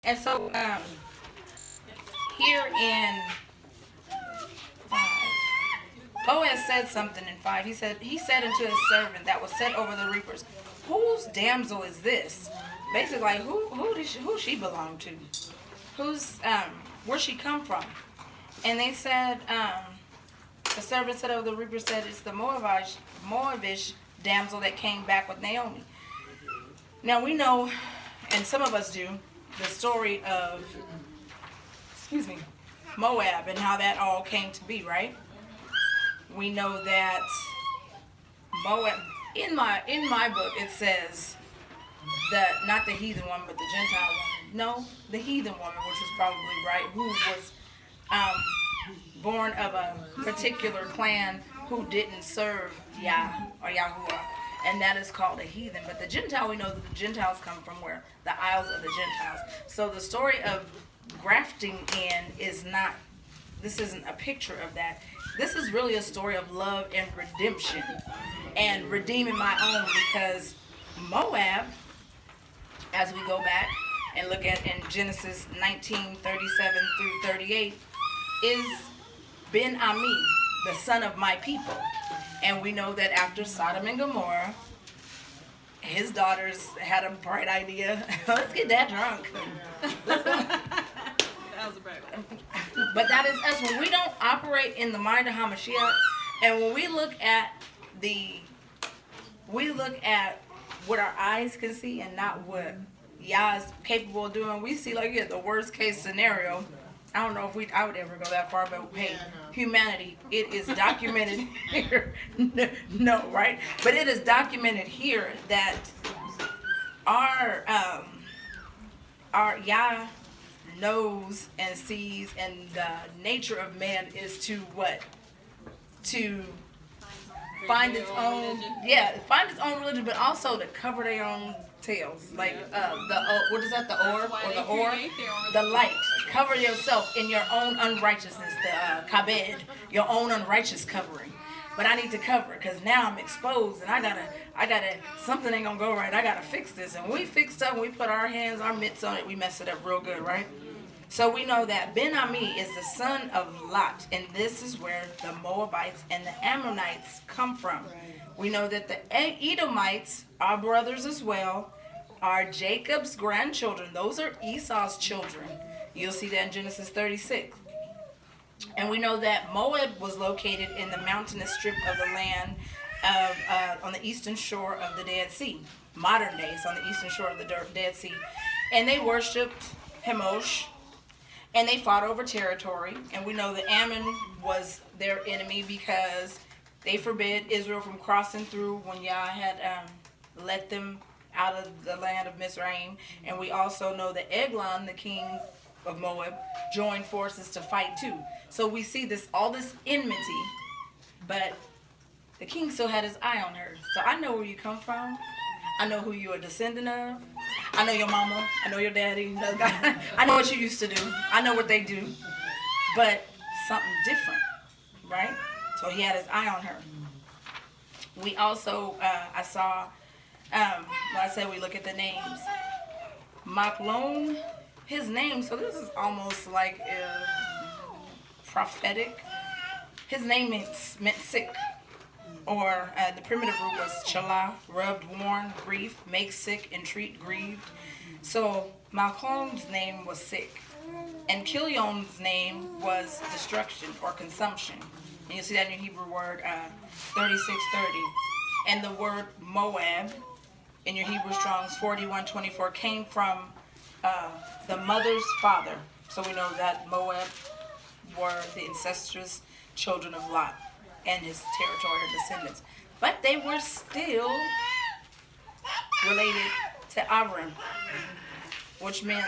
And so here in 5, Boaz said something in 5. He said unto his servant that was set over the reapers, whose damsel is this? Basically, like, who she belong to? Who's where she come from? And they said, the servant said over the reapers said, it's the Moabish damsel that came back with Naomi. Now we know, and some of us do, the story of, excuse me, Moab and how that all came to be, right? We know that Moab, in my book, it says that not the heathen woman, but the Gentile woman. No, the heathen woman, which is probably right, who was born of a particular clan who didn't serve Yah or Yahuwah, and that is called a heathen. But the Gentile, we know that the Gentiles come from where? The Isles of the Gentiles. So the story of grafting in is not, this isn't a picture of that. This is really a story of love and redemption and redeeming my own, because Moab, as we go back and look at in Genesis 19:37 through 38, is Ben Ami, the son of my people. And we know that after Sodom and Gomorrah, his daughters had a bright idea. Let's get that drunk. That was a bright one. But that is us. When we don't operate in the mind of Hamashiach, and when we look at what our eyes can see and not what Yah is capable of doing, we see like the worst case scenario. I don't know if I would ever go that far, but hey, humanity, it is documented here. No, right? But it is documented here that our Yah knows and sees, and the nature of man is to what? To find its own, find its own religion, but also to cover their own tails, like what is that? The orb or the orb, the light. Cover yourself in your own unrighteousness, the kabed, your own unrighteous covering. But I need to cover it because now I'm exposed, and I gotta. Something ain't gonna go right. I gotta fix this, and when we fix stuff, we put our mitts on it, we mess it up real good, right? So we know that Ben Ami is the son of Lot, and this is where the Moabites and the Ammonites come from. We know that the Edomites, our brothers as well, are Jacob's grandchildren. Those are Esau's children. You'll see that in Genesis 36. And we know that Moab was located in the mountainous strip of the land of on the eastern shore of the Dead Sea. Modern days on the eastern shore of the Dead Sea. And they worshipped Chemosh, and they fought over territory. And we know that Ammon was their enemy because they forbid Israel from crossing through when Yah had let them out of the land of Mizraim. And we also know that Eglon, the king of Moab, joined forces to fight too. So we see all this enmity, but the king still had his eye on her. So I know where you come from. I know who you're a descendant of. I know your mama. I know your daddy. I know what you used to do. I know what they do. But something different, right? So he had his eye on her. We also, I saw, I said we look at the names. Maklon, his name, so this is almost like prophetic. His name meant sick. Or the primitive root was chala, rubbed, worn, grief, make sick, entreat, grieved. So Malcolm's name was sick. And Kilion's name was destruction or consumption. And you see that in your Hebrew word 3630. And the word Moab in your Hebrew Strong's 4124 came from the mother's father. So we know that Moab were the incestuous children of Lot and his territorial descendants. But they were still related to Avram, which meant,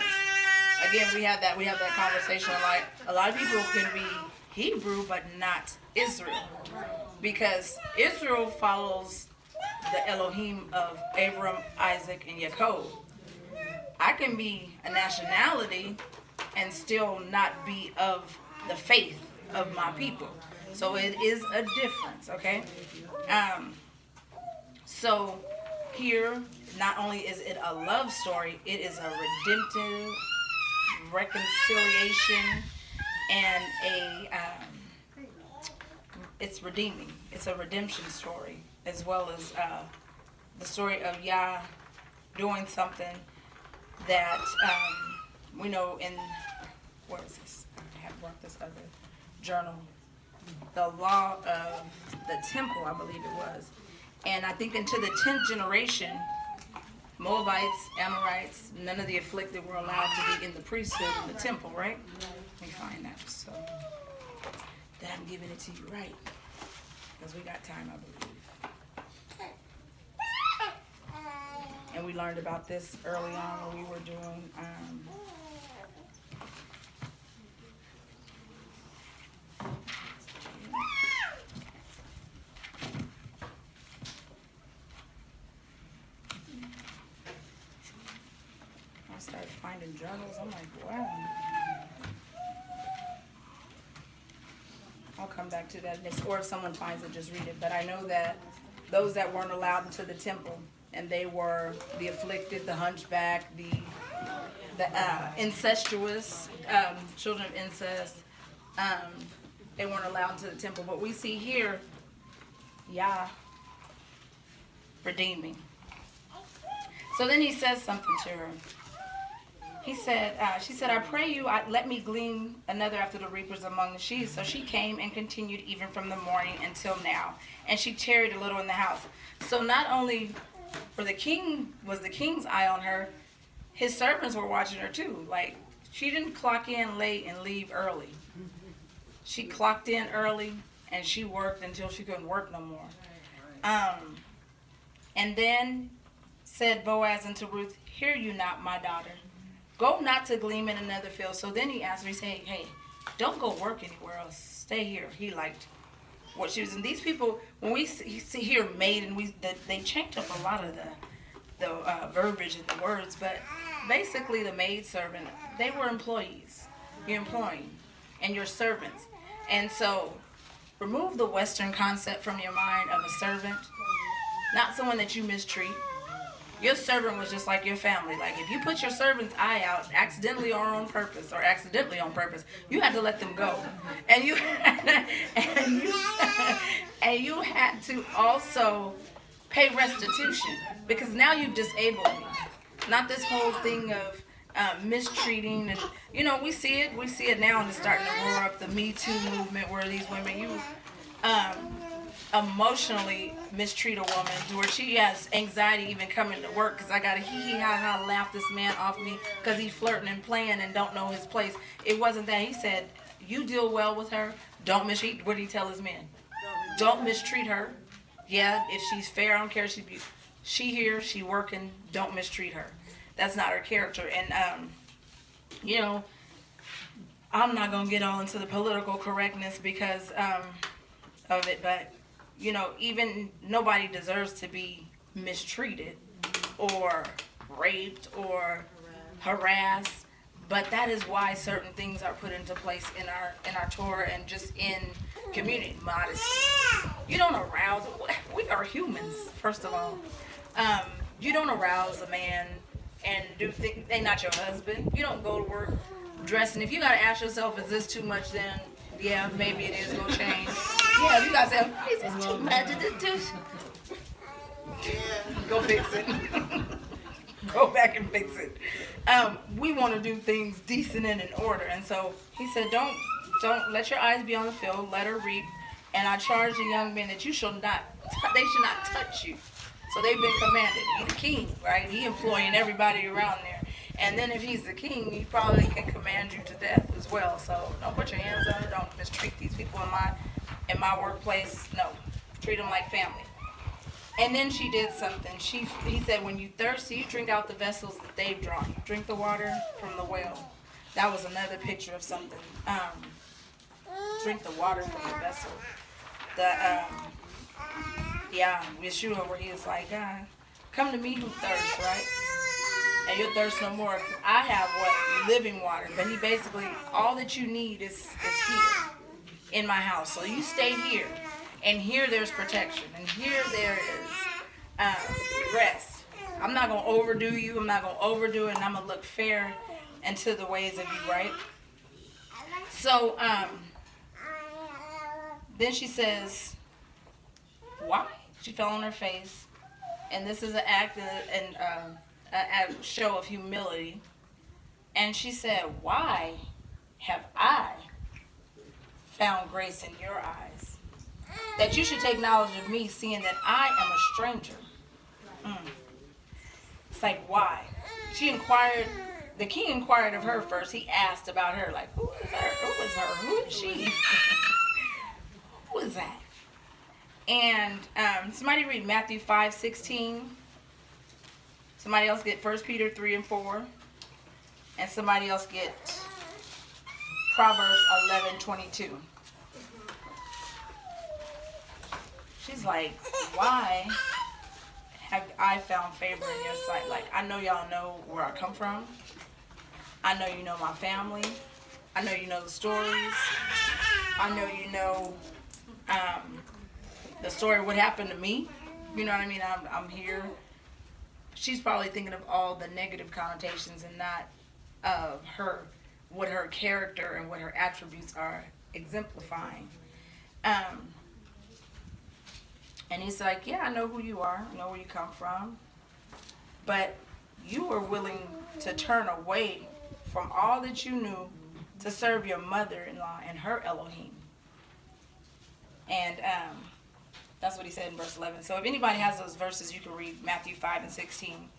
again, we have that conversation, like a lot of people can be Hebrew but not Israel, because Israel follows the Elohim of Abram, Isaac, and Jacob. I can be a nationality and still not be of the faith of my people. So it is a difference, okay? So here, not only is it a love story, it is a redemptive reconciliation and it's redeeming. It's a redemption story, as well as the story of Yah doing something that we know in, where is this? I have brought this other journal. The law of the temple, I believe it was. And I think into the 10th generation, Moabites, Amorites, none of the afflicted were allowed to be in the priesthood in the temple, right? Let me find that so that I'm giving it to you right. Because we got time, I believe. And we learned about this early on when we were doing I started finding journals. I'm like, wow. I'll come back to that next, or if someone finds it, just read it. But I know that those that weren't allowed into the temple, and they were the afflicted, the hunchback, the incestuous, children of incest, they weren't allowed into the temple. But we see here, Yah redeeming. So then he says something to her. He said, she said, I pray you, let me glean another after the reapers among the sheaves. So she came and continued even from the morning until now. And she tarried a little in the house. So not only was the king's eye on her, his servants were watching her too. Like, she didn't clock in late and leave early. She clocked in early and she worked until she couldn't work no more. And then said Boaz unto Ruth, hear you not, my daughter. Go not to glean in another field. So then he asked her, he said, hey, don't go work anywhere else. Stay here. He liked what she was. And these people, when we see here maid, and they changed up a lot of the verbiage and the words, but basically the maid servant, they were employees. You're employing, and your servants. And so remove the Western concept from your mind of a servant, not someone that you mistreat. Your servant was just like your family. Like, if you put your servant's eye out accidentally or on purpose, you had to let them go. And you and you had to also pay restitution, because now you've disabled me. Not this whole thing of mistreating, and we see it now, and it's starting to roar up, the Me Too movement, where these women emotionally mistreat a woman to where she has anxiety even coming to work, because I gotta hee-hee-ha-ha laugh this man off me because he's flirting and playing and don't know his place. It wasn't that. He said, you deal well with her, don't mistreat. What did he tell his men? Don't mistreat her. Yeah, if she's fair, I don't care. She here, she working, don't mistreat her. That's not her character. And I'm not gonna get all into the political correctness because of it, but even nobody deserves to be mistreated or raped or harassed. But that is why certain things are put into place in our Torah and just in community. Modesty. You don't arouse. We are humans, first of all. You don't arouse a man and do things. They're not your husband. You don't go to work dressing. If you gotta ask yourself, is this too much? Then yeah, maybe it is gonna change. Yeah, you gotta say, is this too much? Is this too? Go fix it. Go back and fix it. We want to do things decent and in order, and so he said, don't let your eyes be on the field. Let her reap. And I charge the young men that they should not touch you. So they've been commanded. He's the king, right? He employing everybody around there. And then if he's the king, he probably can command you to death as well. So don't put your hands on her. Don't mistreat these people in my workplace. No, treat them like family. And then she did something. He said, when you thirsty, you drink out the vessels that they've drawn. You drink the water from the well. That was another picture of something. Drink the water from the vessel. Yeshua, where he was like, come to me who thirsts, right? And you'll thirst no more. Because I have living water. But he basically, all that you need is here in my house. So you stay here. And here there's protection. And here there is rest. I'm not going to overdo you. I'm not going to overdo it. And I'm going to look fair into the ways of you, right? So then she says, why? She fell on her face. And this is an act and a show of humility. And she said, why have I found grace in your eyes, that you should take knowledge of me, seeing that I am a stranger? It's like, why? She inquired, the king inquired of her first. He asked about her, like, who is her? Who is her? Who is she? Who is that? And somebody read Matthew 5:16. Somebody else get 1 Peter 3 and 4. And somebody else get Proverbs 11:22. She's like, why have I found favor in your sight? Like, I know y'all know where I come from. I know you know my family. I know you know the stories. I know you know the story of what happened to me. You know what I mean? I'm here. She's probably thinking of all the negative connotations and not of her, what her character and what her attributes are exemplifying. And he's like, yeah, I know who you are. I know where you come from. But you were willing to turn away from all that you knew to serve your mother-in-law and her Elohim. And that's what he said in verse 11. So if anybody has those verses, you can read Matthew 5 and 16.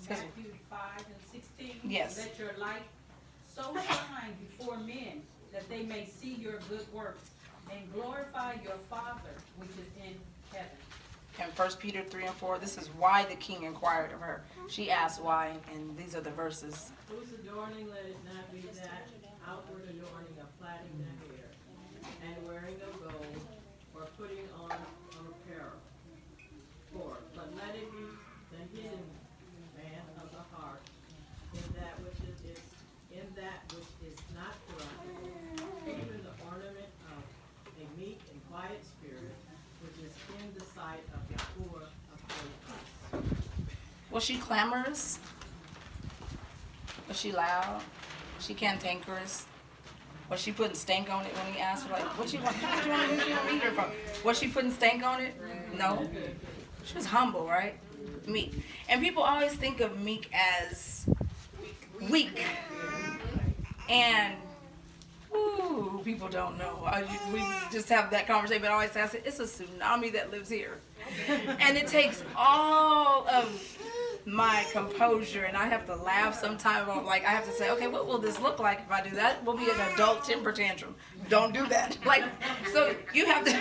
Matthew 5 and 16? Yes. Let your light so shine before men that they may see your good works and glorify your Father which is in heaven. And 1 Peter 3 and 4, this is why the king inquired of her. She asked why, and these are the verses. Whose adorning let it not be that outward adorning of plaiting the hair, and wearing of gold, or putting on apparel. But let it be the hidden man of the heart, in that which is not corruptible, even the ornament of a meek and quiet spirit, which is in the sight of Yahuwah of holy. Was she clamorous? Was she loud? Was she cantankerous? Was she putting stank on it when he asked her, like, what you want to meet her from? Was she putting stank on it? No. She was humble, right? Meek. And people always think of meek as weak. And, ooh, people don't know. We just have that conversation, but I always say, I said, it's a tsunami that lives here. And it takes all of my composure, and I have to laugh sometimes. Like, I have to say, okay, what will this look like if I do that? Will be an adult temper tantrum. Don't do that. Like, so you have to.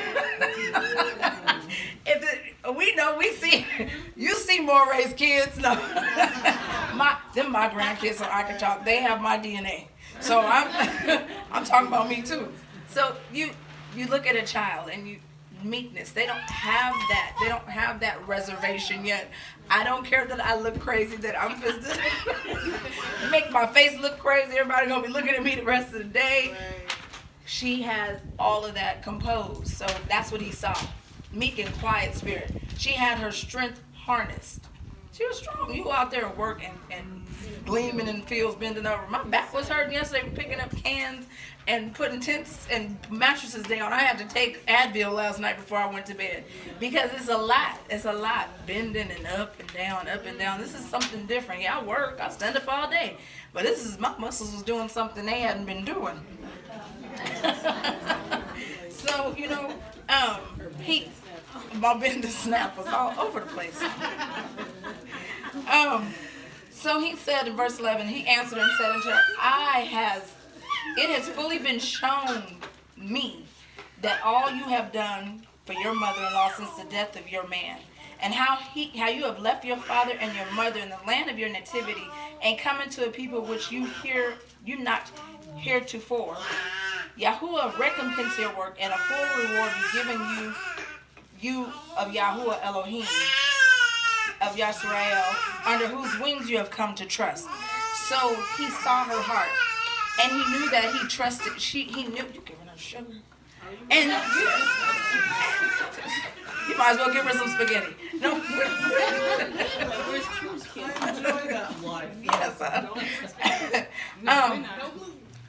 We know, we see. You see Moray's kids. No, my grandkids, so I can talk. They have my DNA. So I'm talking about me too. So you look at a child and you. Meekness. They don't have that. They don't have that reservation yet. I don't care that I look crazy, that I'm just make my face look crazy. Everybody gonna be looking at me the rest of the day. Right. She has all of that composed. So that's what he saw. Meek and quiet spirit. She had her strength harnessed. She was strong. You go out there and work and gleaming in the fields, bending over. My back was hurting yesterday picking up cans and putting tents and mattresses down. I had to take Advil last night before I went to bed because it's a lot. It's a lot. Bending and up and down, up and down. This is something different. Yeah, I work. I stand up all day. But this is, my muscles was doing something they hadn't been doing. So, my bend and snap was all over the place. So he said in verse 11, he answered and said unto her, it has fully been shown me that all you have done for your mother-in-law since the death of your man, and how you have left your father and your mother in the land of your nativity, and come into a people which you not heretofore. Yahuwah recompense your work, and a full reward be given you of Yahuwah Elohim, of Yisrael, under whose wings you have come to trust. So he saw her heart, and he knew that he trusted. He knew. You giving her sugar? And you might as well give her some spaghetti. No. Yes.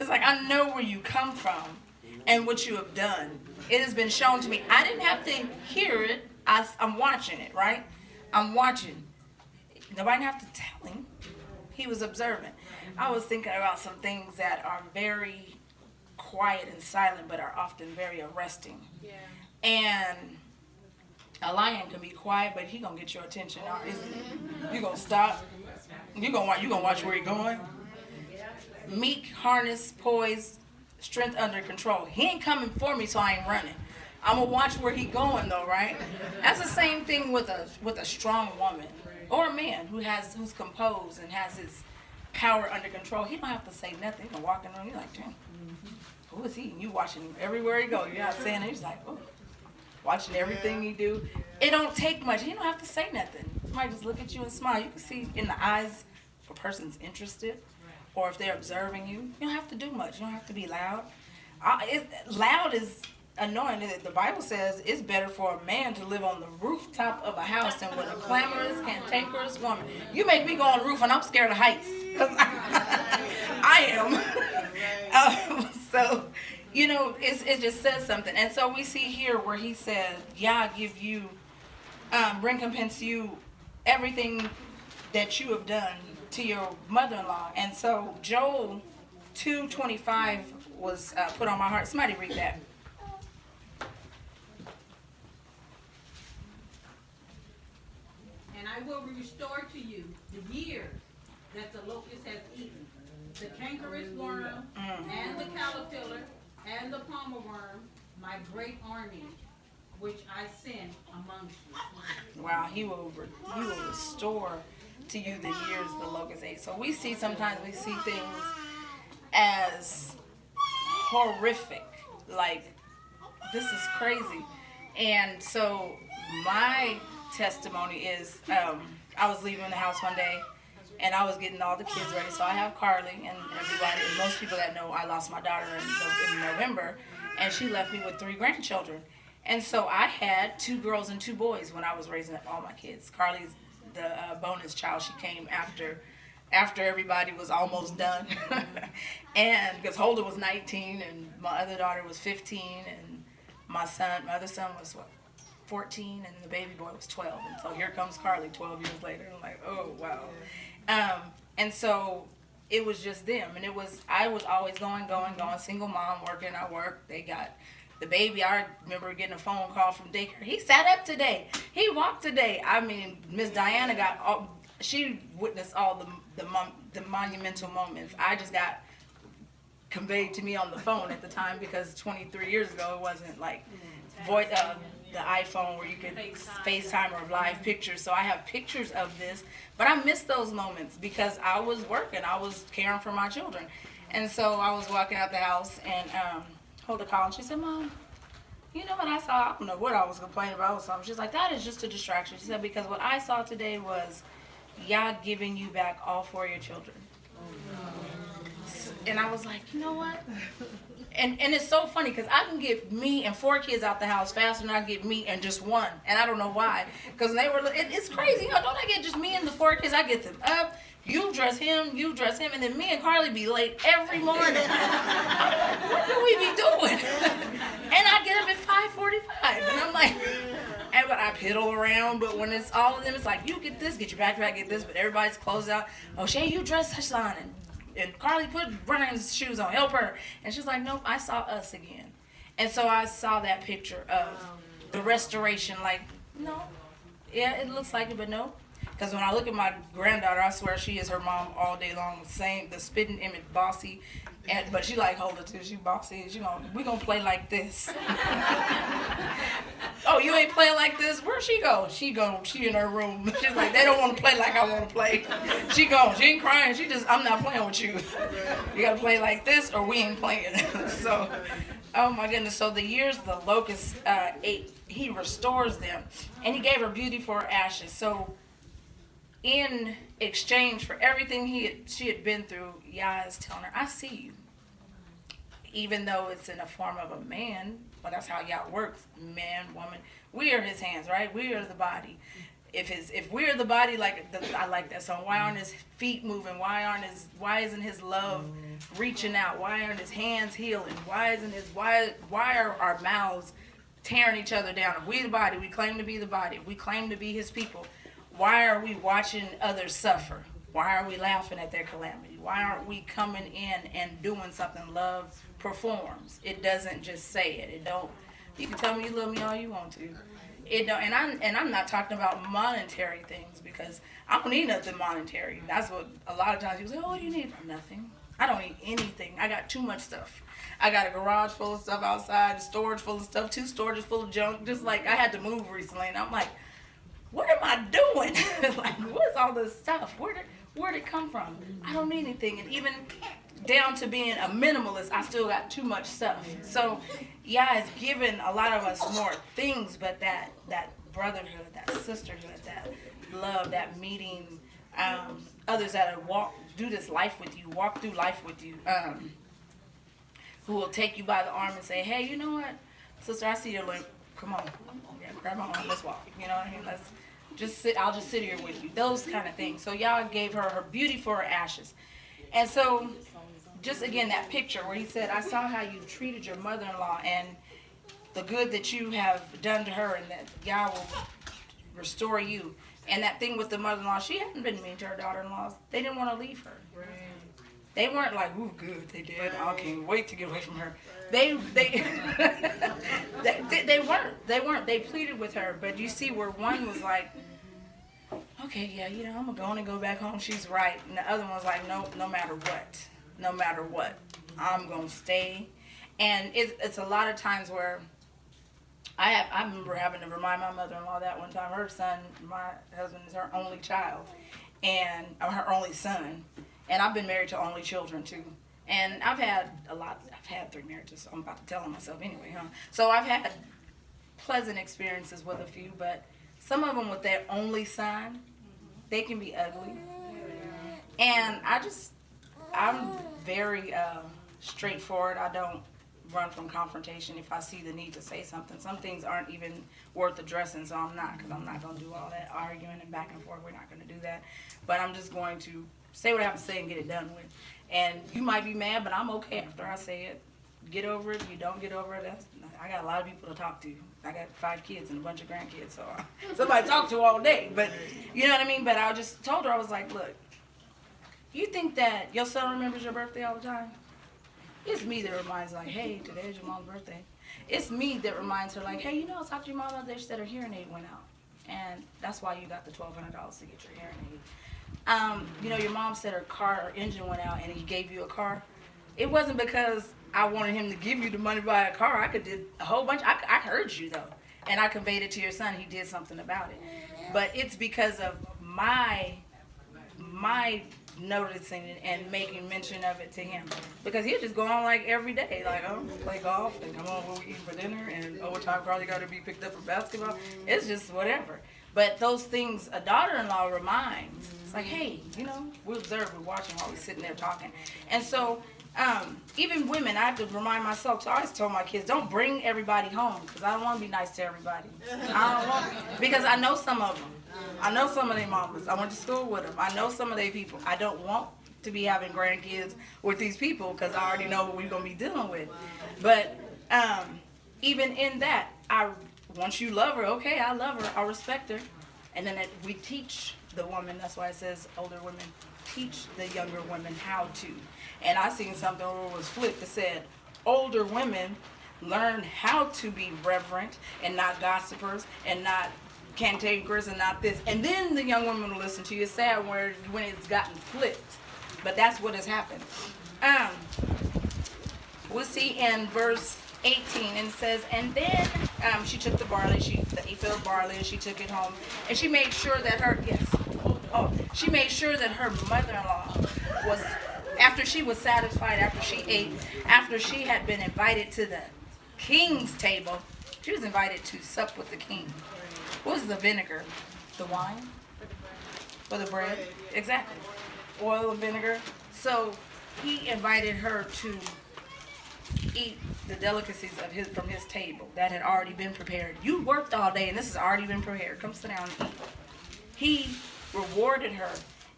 It's like, I know where you come from and what you have done. It has been shown to me. I didn't have to hear it. I'm watching it, right? I'm watching. Nobody didn't have to tell him. He was observant. I was thinking about some things that are very quiet and silent, but are often very arresting. Yeah. And a lion can be quiet, but he gonna get your attention, isn't he? You gonna stop. You gonna watch where he going. Meek, harness, poise, strength under control. He ain't coming for me, so I ain't running. I'm gonna watch where he going though, right? That's the same thing with a strong woman or a man who's composed and has his power under control. He don't have to say nothing. He can walk in the room. You're like, damn, who is he? And you watching him everywhere he go. You're not saying it. He's like, oh, watching everything he do. It don't take much. He don't have to say nothing. He might just look at you and smile. You can see in the eyes if a person's interested or if they're observing you. You don't have to do much. You don't have to be loud. Loud is annoying. The Bible says it's better for a man to live on the rooftop of a house than with a clamorous, cantankerous woman. You make me go on the roof and I'm scared of heights. I am. So, you know, it just says something. And so we see here where he said, Yah give you, recompense you everything that you have done to your mother-in-law. And so Joel 2:25 was put on my heart. Somebody read that. And I will restore to you the years that the locust has eaten, the cankerous worm, and the caterpillar, and the palmer worm, my great army, which I send amongst you. Wow, he will restore to you the years the locust ate. So we see sometimes things as horrific, like this is crazy. And so my testimony is, I was leaving the house one day and I was getting all the kids ready. So I have Carly and everybody, and most people that know I lost my daughter in November, and she left me with 3 grandchildren. And so I had 2 girls and 2 boys when I was raising up all my kids. Carly's the bonus child. She came after everybody was almost done. And because Holden was 19 and my other daughter was 15 and my other son was 14 and the baby boy was 12. And so here comes Carly 12 years later. I'm like, oh, wow. And so it was just them. And I was always going, single mom, working. I worked. They got the baby. I remember getting a phone call from daycare. He sat up today. He walked today. I mean, Miss Diana she witnessed all the monumental moments. I just got conveyed to me on the phone at the time because 23 years ago it wasn't like the iPhone where you could FaceTime or live pictures. So I have pictures of this, but I miss those moments because I was working. I was caring for my children. And so I was walking out the house and Hulda called and she said, Mom, you know what I saw? I don't know what I was complaining about or something. She's like, that is just a distraction. She said, because what I saw today was Yah giving you back all 4 of your children. And I was like, you know what? And it's so funny because I can get me and 4 kids out the house faster than I get me and just 1. And I don't know why. Because it's crazy. You know, don't I get just me and the 4 kids? I get them up. You dress him, and then me and Carly be late every morning. What do we be doing? And I get up at 5:45, and I'm like, but I piddle around. But when it's all of them, it's like, you get this, get your backpack, get this. But everybody's closed out. Oh, Shay, you dress Hassan, and Carly put Brian's shoes on, help her. And she's like, nope, I saw us again. And so I saw that picture of the restoration. Like, no, yeah, it looks like it, but no. Because when I look at my granddaughter, I swear she is her mom all day long. The spitting image, bossy. But she like, hold it too. She bossy. We gonna play like this. Oh, you ain't playing like this? Where she go? She in her room. She's like, they don't want to play like I want to play. She gone. She ain't crying. I'm not playing with you. You gotta play like this or we ain't playing. So, oh my goodness. So the years the locust ate, he restores them. And he gave her beauty for her ashes. So, in exchange for everything she had been through, Yah is telling her, I see you. even though it's in the form of a man, but that's how Yah works, man, woman, we are his hands, right? We are the body. If we're the body, I like that song. Why aren't his feet moving? Why isn't his love reaching out? Why aren't his hands healing? Why are our mouths tearing each other down? If we the body, we claim to be the body. If we claim to be his people, why are we watching others suffer? Why are we laughing at their calamity? Why aren't we coming in and doing something? Love performs. It doesn't just say it. It don't. You can tell me you love me all you want to. It don't, and I'm not talking about monetary things, because I don't need nothing monetary. That's what a lot of times people say, oh, what do you need? Nothing. I don't need anything. I got too much stuff. I got a garage full of stuff outside, a storage full of stuff, 2 storages full of junk. Just like I had to move recently, and I'm like, what am I doing? Like, what is all this stuff? Where'd it come from? I don't need anything. And even down to being a minimalist, I still got too much stuff. So, yeah, it's given a lot of us more things, but that brotherhood, that sisterhood, that love, that meeting others that walk through life with you, who will take you by the arm and say, hey, you know what, sister, I see your limp. Come on, yeah, grab my arm, let's walk. You know what I mean? Let's just sit. I'll just sit here with you. Those kind of things. So Yah gave her beauty for her ashes. And so, just again, that picture where he said, I saw how you treated your mother-in-law and the good that you have done to her, and that Yah will restore you. And that thing with the mother-in-law, she hadn't been mean to her daughter-in-laws. They didn't want to leave her. Right. They weren't like, ooh, good, they did. Right. I can't wait to get away from her. They weren't. They pleaded with her. But you see where one was like, okay, yeah, I'm going to go on and go back home. She's right. And the other one was like, no matter what, I'm going to stay. And it's a lot of times where I remember having to remind my mother-in-law that one time. Her son, my husband, is her only child, and her only son. And I've been married to only children, too. And I've had 3 marriages, so I'm about to tell on myself anyway, huh? So I've had pleasant experiences with a few, but some of them with their only son, they can be ugly. And I'm very straightforward. I don't run from confrontation if I see the need to say something. Some things aren't even worth addressing, so I'm not, because I'm not going to do all that arguing and back and forth. We're not going to do that. But I'm just going to say what I have to say and get it done with. And you might be mad, but I'm okay after I say it. Get over it. You don't get over it. I got a lot of people to talk to. I got 5 kids and a bunch of grandkids, so somebody to talk to all day. But you know what I mean? But I just told her, I was like, look, you think that your son remembers your birthday all the time? It's me that reminds her, like, hey, today's your mom's birthday. It's me that reminds her, like, hey, I talked to your mom the other day. She said her hearing aid went out. And that's why you got the $1,200 to get your hearing aid. Your mom said her engine went out and he gave you a car. It wasn't because I wanted him to give you the money to buy a car. I could do a whole bunch. I heard you, though. And I conveyed it to your son. He did something about it. But it's because of my noticing and making mention of it to him. Because he'll just go on like every day. Like, oh, play golf, and come on, what we eating for dinner, and what time probably got to be picked up for basketball. It's just whatever. But those things a daughter-in-law reminds. It's like, hey, we observe, we're watching while we're sitting there talking. And so, even women, I have to remind myself. So I always told my kids, don't bring everybody home, because I don't want to be nice to everybody. Because I know some of them. I know some of their mamas. I went to school with them. I know some of their people. I don't want to be having grandkids with these people, because I already know what we're going to be dealing with. But even in that, once you love her, okay, I love her, I respect her. And then we teach the woman, that's why it says older women, teach the younger women how to. And I seen something where it was flipped that said, older women learn how to be reverent and not gossipers and not cantankerous and not this. And then the young women will listen to you. It's sad when it's gotten flipped. But that's what has happened. We'll see in verse 18, and it says, and then she took the barley, the ephah of barley, and she took it home, and she made sure that she made sure that her mother-in-law was, after she was satisfied, after she ate, after she had been invited to the king's table, she was invited to sup with the king. What was the vinegar? The wine? For the bread? Exactly. Oil and vinegar. So he invited her to eat the delicacies from his table that had already been prepared. You worked all day and this has already been prepared. Come sit down and eat. He rewarded her.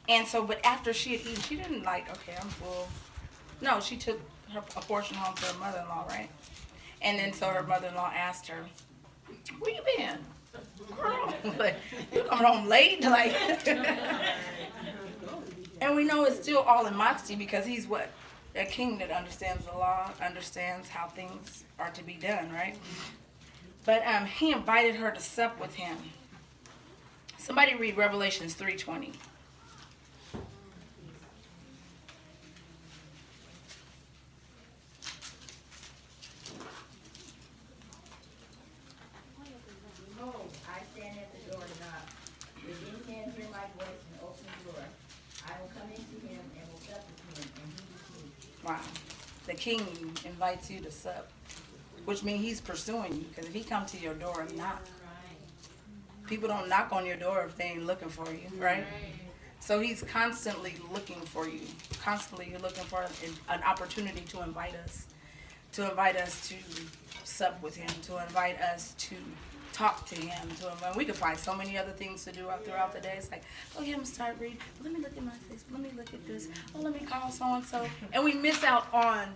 And so, but after she had eaten, she didn't like, okay, I'm full. No, she took a portion home to her mother-in-law, right? And then so her mother-in-law asked her, where you been? Girl, like, you coming home late? Like, and we know it's still all in modesty because he's what? A king that understands the law, understands how things are to be done, right? But he invited her to sup with him. Somebody read Revelations 3:20. Behold, I stand at the door and knock. If any man hear my voice and open the door, I will come into him and will sup with him, and he with me. Wow. The king invites you to sup, which means he's pursuing you. Because if he come to your door and knock, people don't knock on your door if they ain't looking for you, right? So he's constantly looking for you. Constantly you're looking for an opportunity to invite us to sup with him, to invite us to talk to him. We could find so many other things to do throughout the day. It's like, oh yeah, I'm gonna start reading. Let me look at my face. Let me look at this. Oh, let me call so and so. And we miss out on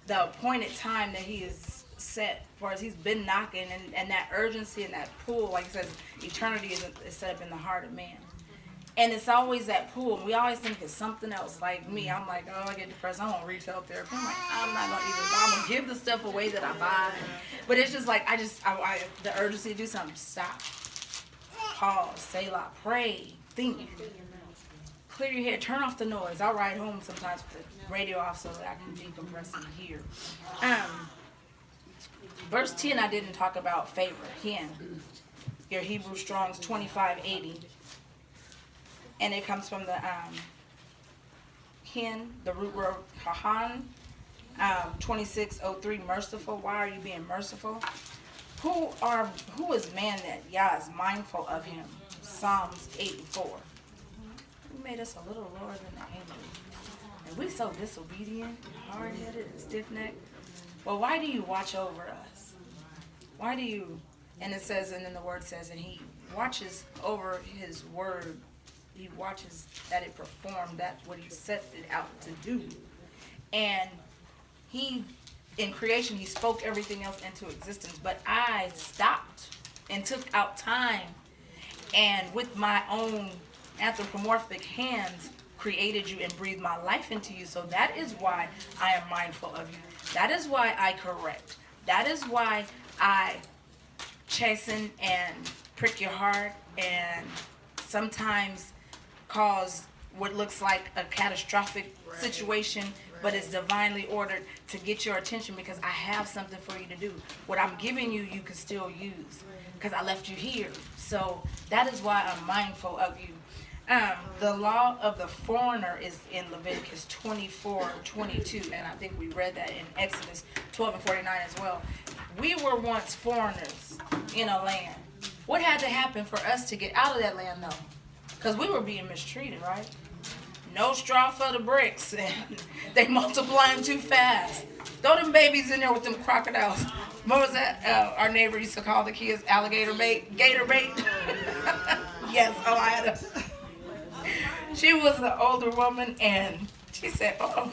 the appointed time that he is set for us. He's been knocking, and that urgency and that pull, like it says, eternity is set up in the heart of man. And it's always that pull. And we always think it's something else. Like me, I'm like, oh, I get depressed. I want retail therapy. I'm like, I'm not gonna even. I'm gonna give the stuff away that I buy. But it's just like I the urgency to do something. Stop. Pause. Selah. Pray. Think. Clear your head. Turn off the noise. I'll ride home sometimes with the radio off so that I can decompress and hear. Verse 10, I didn't talk about favor. Hen. Your Hebrew Strong's 2580. And it comes from the hen, the root word kahan, 2603, merciful. Why are you being merciful? Who is man that Yah is mindful of him? Psalms 8:4. He made us a little lower than the angels. And we so disobedient, hard-headed, and stiff-necked. Well, why do you watch over us? Why do you, and it says, and then the word says, and he watches over his word. He watches that it performed that what he set it out to do. And he, in creation, he spoke everything else into existence. But I stopped and took out time and with my own anthropomorphic hands created you and breathed my life into you. So that is why I am mindful of you. That is why I correct. That is why I chasten and prick your heart and sometimes cause what looks like a catastrophic situation, but it's divinely ordered to get your attention because I have something for you to do. What I'm giving you, you can still use because I left you here. So that is why I'm mindful of you. The law of the foreigner is in Leviticus 24:22, and I think we read that in Exodus 12:49 as well. We were once foreigners in a land. What had to happen for us to get out of that land, though? Because we were being mistreated, right? No straw for the bricks. And they multiplying too fast. Throw them babies in there with them crocodiles. What was that? Our neighbor used to call the kids alligator bait, gator bait. Yes, oh, I had a... She was an older woman, and she said, oh.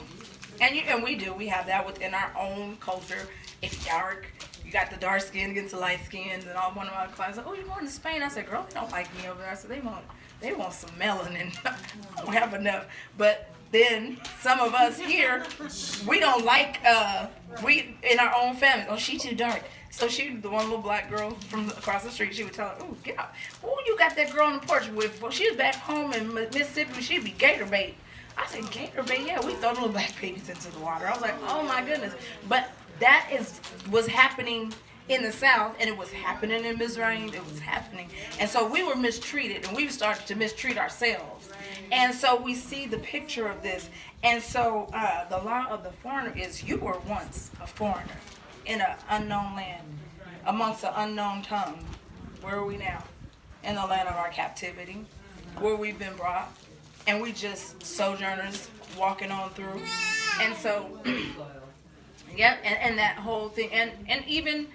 And we do. We have that within our own culture. It's dark. You got the dark skin against the light skin. And all one of my clients said, oh, you're going to Spain? I said, girl, they don't like me over there. I said, they want some melanin. I don't have enough. But then some of us here, we don't like, we in our own family, oh, she too dark. So the one little black girl from across the street, she would tell her, oh, get out. Oh, you got that girl on the porch with, well, she was back home in Mississippi, she'd be gator bait. I said, gator bait? Yeah, we throw little black babies into the water. I was like, oh my goodness. But that was happening in the South, and it was happening in Mizraim. It was happening. And so we were mistreated, and we started to mistreat ourselves. And so we see the picture of this. And so the law of the foreigner is you were once a foreigner in an unknown land, amongst an unknown tongue. Where are we now? In the land of our captivity, where we've been brought. And we just sojourners walking on through. And so Yep, and that whole thing, and even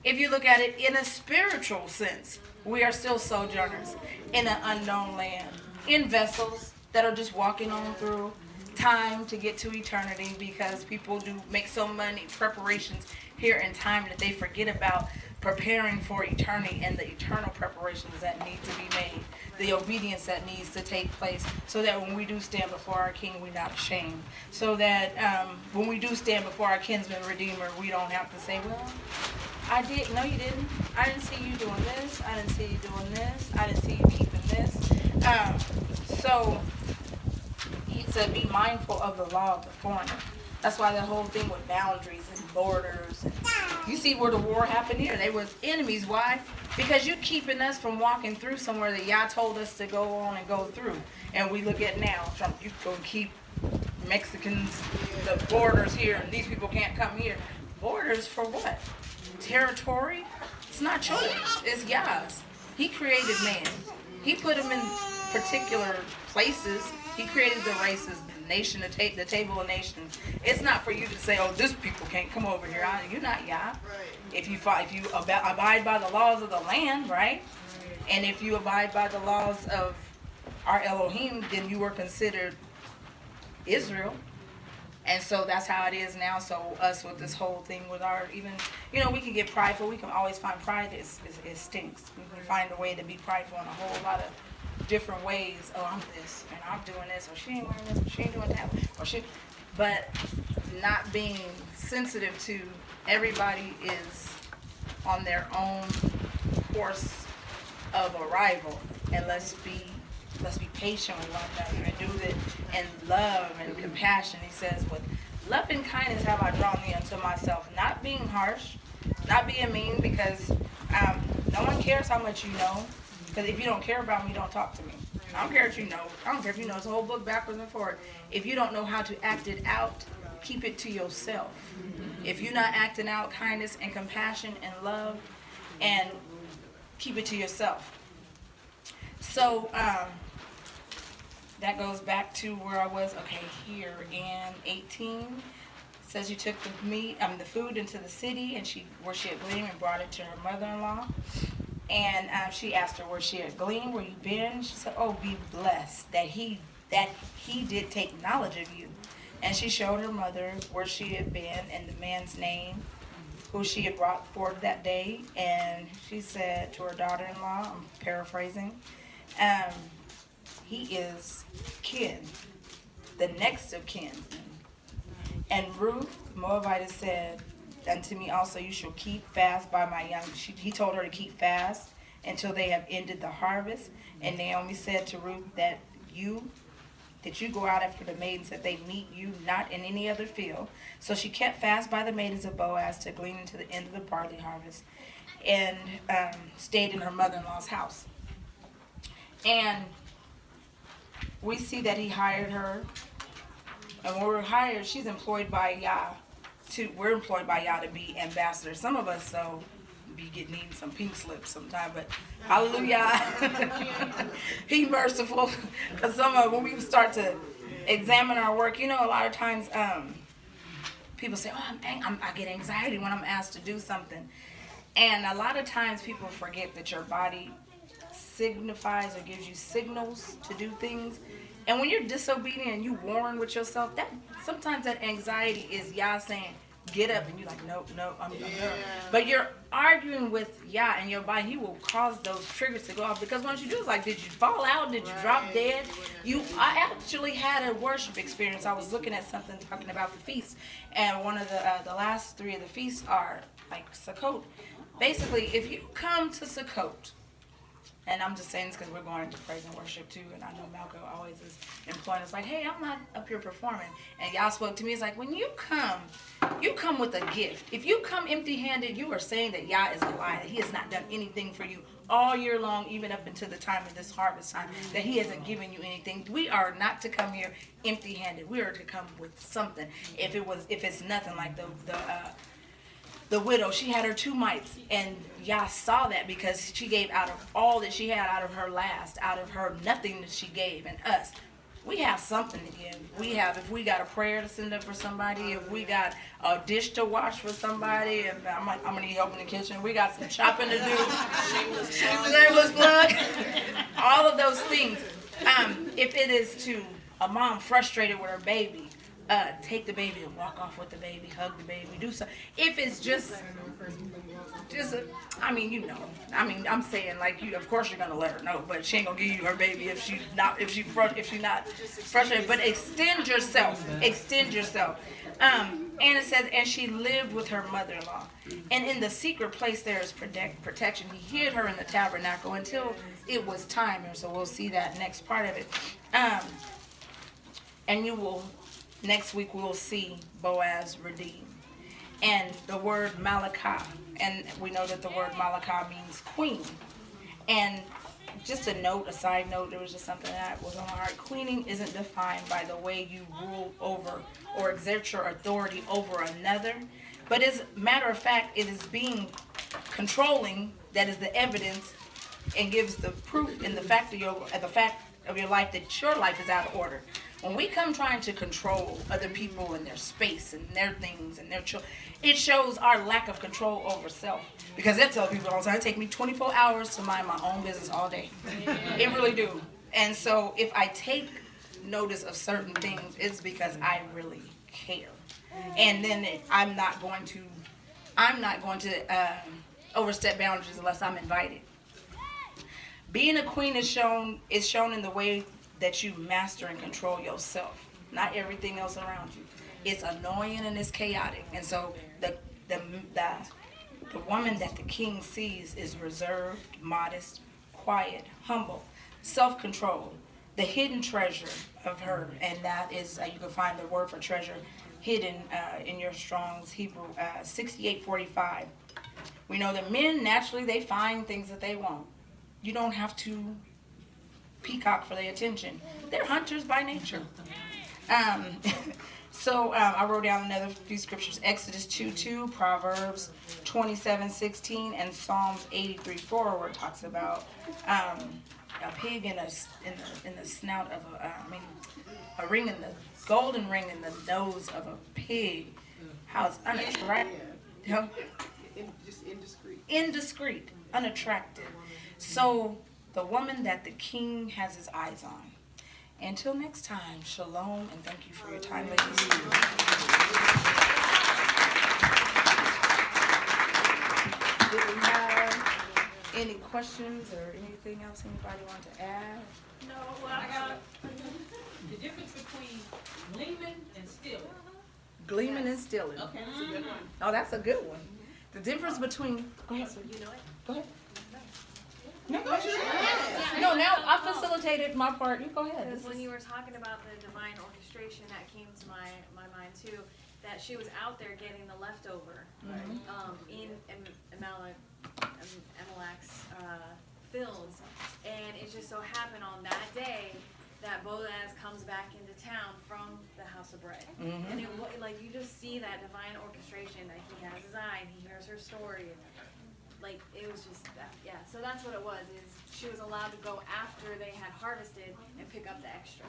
if you look at it in a spiritual sense, we are still sojourners in an unknown land, in vessels that are just walking on through time to get to eternity, because people do make so many preparations here in time that they forget about preparing for eternity and the eternal preparations that need to be made, the obedience that needs to take place, so that when we do stand before our King, we're not ashamed. So that when we do stand before our kinsman redeemer, we don't have to say, well, I did. No, you didn't. I didn't see you doing this. I didn't see you doing this. I didn't see you keeping this. So he said, be mindful of the law of the foreigner. That's why the whole thing with boundaries and borders. And you see where the war happened here. They were enemies. Why? Because you're keeping us from walking through somewhere that Yah told us to go on and go through. And we look at now, Trump, you go and keep Mexicans, the borders here, and these people can't come here. Borders for what? Territory? It's not yours. It's Yah's. He created man. He put him in particular places. He created the races, the nation, the table of nations. It's not for you to say, oh, this people can't come over here. You're not Yah. If you abide by the laws of the land, right? And if you abide by the laws of our Elohim, then you were considered Israel. And so that's how it is now. So us with this whole thing with our, even, we can get prideful. We can always find pride. It stinks. We can find a way to be prideful in a whole lot of different ways. Oh, I'm this, and I'm doing this, or she ain't wearing this, or she ain't doing that, but not being sensitive to everybody is on their own course of arrival. And let's be patient with one another and do it in love and compassion. He says, with love and kindness have I drawn thee unto myself. Not being harsh, not being mean, because no one cares how much you know. Because if you don't care about me, don't talk to me. I don't care if you know. I don't care if you know this whole book backwards and forward. If you don't know how to act it out, keep it to yourself. If you're not acting out kindness and compassion and love, and keep it to yourself. So, that goes back to where I was, here in 18. It says you took the food into the city, and where she had gleaned, and brought it to her mother-in-law. And she asked her where she had gleaned, where you been. She said, oh, be blessed that he did take knowledge of you. And she showed her mother where she had been and the man's name, who she had brought forth that day. And she said to her daughter-in-law, I'm paraphrasing, he is kin, the next of kin. And Ruth, Moabitess, said unto me also, you shall keep fast by my young. He told her to keep fast until they have ended the harvest. And Naomi said to Ruth that you go out after the maidens, that they meet you not in any other field. So she kept fast by the maidens of Boaz to glean into the end of the barley harvest, and stayed in her mother-in-law's house. And we see that he hired her. And when we're hired, she's employed by Yah. We're employed by Yah to be ambassadors. Some of us, needing some pink slips sometime, but hallelujah. He merciful. Because when we start to examine our work, a lot of times people say, oh, I get anxiety when I'm asked to do something. And a lot of times people forget that your body signifies or gives you signals to do things. And when you're disobedient and you warn with yourself, sometimes that anxiety is Yah saying, get up, and you're like, no, I'm done. But you're arguing with Yah, and your body, he will cause those triggers to go off. Because once you do, it's like, did you fall out? Did you drop dead? I actually had a worship experience. I was looking at something talking about the feasts, and one of the last three of the feasts are like Sukkot. Basically, if you come to Sukkot, and I'm just saying this because we're going into praise and worship too, and I know Malcolm always is employing us like, hey, I'm not up here performing. And y'all spoke to me, it's like, when you come with a gift. If you come empty-handed, you are saying that Yah is a lie, that he has not done anything for you all year long, even up until the time of this harvest time, that he hasn't given you anything. We are not to come here empty-handed. We are to come with something. If it's nothing, like the widow, she had her 2 mites, and Yah saw that because she gave out of all that she had, out of her last, out of her nothing that she gave. And us, we have something to give. We have, if we got a prayer to send up for somebody, if we got a dish to wash for somebody, if I'm gonna need help in the kitchen, we got some chopping to do. Shameless plug. All of those things. If it is to a mom frustrated with her baby, take the baby and walk off with the baby, hug the baby, do something. If it's just I'm saying, like, you, of course you're gonna let her know, but she ain't gonna give you her baby if she's not frustrated. But extend yourself. And it says, and she lived with her mother-in-law, and in the secret place there is protection. He hid her in the tabernacle until it was time, and so we'll see that next part of it. And next week we'll see Boaz redeemed. And the word Malakah, and we know that the word Malakah means queen. And just a side note, there was just something that was on my heart. Queening isn't defined by the way you rule over or exert your authority over another, but as a matter of fact, it is being controlling that is the evidence and gives the proof in the fact of your life that your life is out of order. When we come trying to control other people and their space and their things and their children, it shows our lack of control over self. Because I tell people all the time, it takes me 24 hours to mind my own business all day. It really do. And so if I take notice of certain things, it's because I really care. And then I'm not going to overstep boundaries unless I'm invited. Being a queen is shown in the way that you master and control yourself, not everything else around you. It's annoying and it's chaotic. And so the woman that the king sees is reserved, modest, quiet, humble, self-controlled, the hidden treasure of her. And that is, you can find the word for treasure hidden in your Strong's Hebrew 68:45. We know that men, naturally, they find things that they want. You don't have to peacock for their attention. They're hunters by nature. So I wrote down another few scriptures: Exodus 2:2, Proverbs 27:16, and Psalms 83:4, where it talks about a pig in the snout of a ring in the golden ring in the nose of a pig. How it's unattractive, right? Just indiscreet. Indiscreet, unattractive. So the woman that the king has his eyes on. Until next time, shalom, and thank you for your time, ladies. Do we have any questions or anything else anybody want to add? No, well, I got the difference between gleaming and stealing. Gleaming and stealing. Okay, that's a good one. Oh, that's a good one. The difference between, go ahead, sir. You know it? Go ahead. No, go ahead. No, now I facilitated my part. You go ahead. Because when you were talking about the divine orchestration, that came to my mind too, that she was out there getting the leftover in Amalek's fields, and it just so happened on that day that Boaz comes back into town from the house of bread. And like you just see that divine orchestration, that he has his eye and he hears her story. Like, it was just that, yeah. So that's what it was, is she was allowed to go after they had harvested and pick up the extra.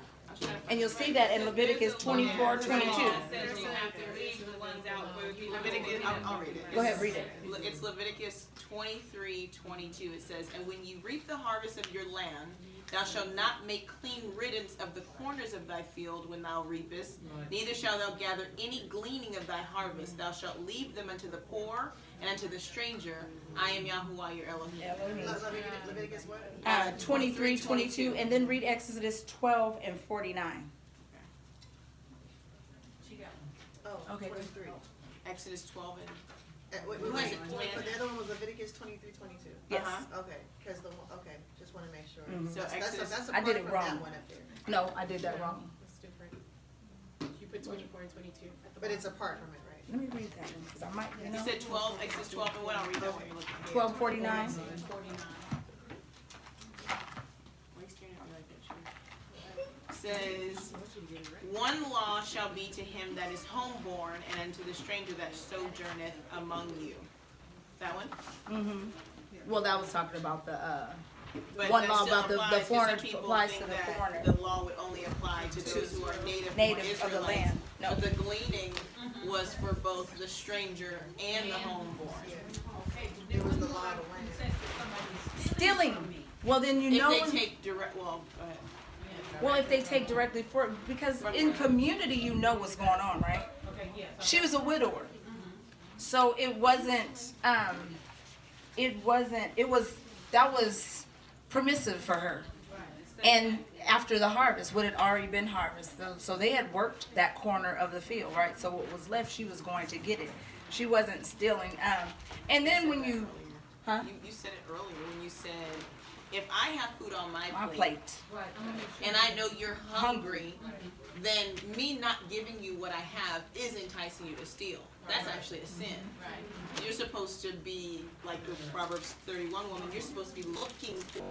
And you'll see that in Leviticus 24:22. Says you have to leave the ones out for Leviticus. I'll read it. Go ahead, read it. It's Leviticus 23:22. It says, "And when you reap the harvest of your land, thou shalt not make clean riddance of the corners of thy field when thou reapest, neither shalt thou gather any gleaning of thy harvest. Thou shalt leave them unto the poor and unto the stranger. I am Yahuwah your Elohim." Leviticus what? 23:22, and then read Exodus 12:49. Oh, Okay, 23. Exodus 12 and Wait, but the other one was Leviticus 23:22. Yes. Okay, because okay, just want to make sure. So Exodus. That's I did apart it from wrong. that one up there. No, I did that wrong. That's different. You put 24 and 22 at the But bottom. it's apart from it, right? Let me read that one, because I might, You said 12, Exodus 12, and what? I'll read that one. 12:49. 49. Says, "One law shall be to him that is homeborn, and unto the stranger that sojourneth among you." That one? Well, that was talking about But one that law still about the applies, 'cause foreigner some people applies think to the that foreigner. The law would only apply to those who are native Native of the Israelites. land. No. But the gleaning was for both the stranger and the homeborn. Okay, but It was the then law of the who land. says that somebody's Stealing. from me? Well, then you know. If they take direct, well, go ahead. Well, if they take directly for because in community, you know what's going on, right? Okay, yes. She was a widower, so it wasn't. That was permissive for her. And after the harvest, what had already been harvested, so they had worked that corner of the field, right? So what was left, she was going to get it. She wasn't stealing. And then when you, huh? You said it earlier when you said, if I have food on my My plate, plate. Right, I'm gonna make sure. and I know you're hungry, then me not giving you what I have is enticing you to steal. That's actually a sin. Right. You're supposed to be like the Proverbs 31 woman. You're supposed to be looking for